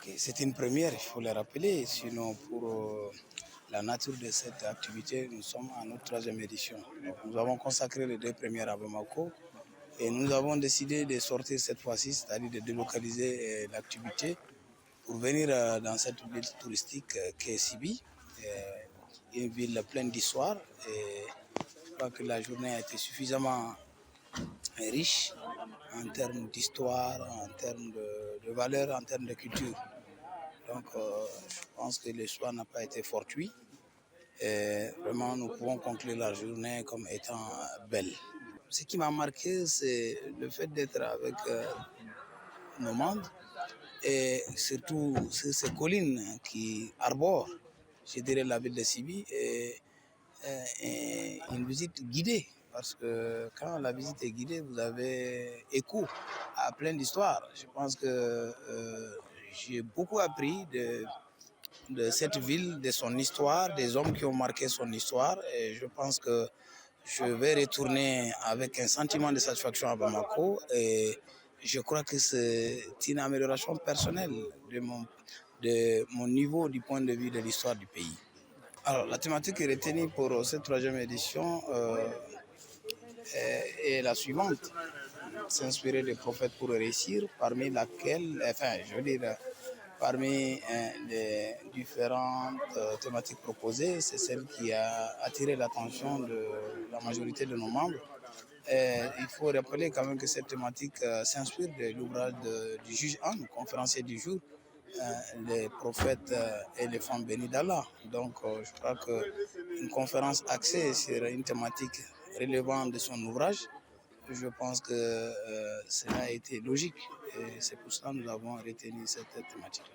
Ok, c'est une première, il faut le rappeler. Sinon, pour la nature de cette activité, nous sommes à notre troisième édition. Donc, nous avons consacré les deux premières à Bamako et nous avons décidé de sortir cette fois-ci, c'est-à-dire de délocaliser l'activité pour venir dans cette ville touristique qui est Sibi, une ville pleine d'histoire. Et je crois que la journée a été suffisamment riche en termes d'histoire, en termes de valeurs, en termes de culture. Donc, je pense que le choix n'a pas été fortuit. Et vraiment, nous pouvons conclure la journée comme étant belle. Ce qui m'a marqué, c'est le fait d'être avec nos membres et surtout sur ces collines qui arborent, je dirais, la ville de Sibi et une visite guidée. Parce que quand la visite est guidée, vous avez écho à plein d'histoires. Je pense que j'ai beaucoup appris de cette ville, de son histoire, des hommes qui ont marqué son histoire. Et je pense que je vais retourner avec un sentiment de satisfaction à Bamako. Et je crois que c'est une amélioration personnelle de mon niveau du point de vue de l'histoire du pays. Alors, la thématique retenue pour cette troisième édition est la suivante. S'inspirer des prophètes pour réussir, parmi laquelle, enfin, je veux dire, parmi les différentes thématiques proposées, c'est celle qui a attiré l'attention de la majorité de nos membres. Et il faut rappeler quand même que cette thématique s'inspire de l'ouvrage du juge Anne, conférencier du jour, les prophètes et les femmes bénies d'Allah. Donc je crois qu'une conférence axée sur une thématique relevant de son ouvrage, je pense que cela a été logique et c'est pour cela que nous avons retenu cette thématique.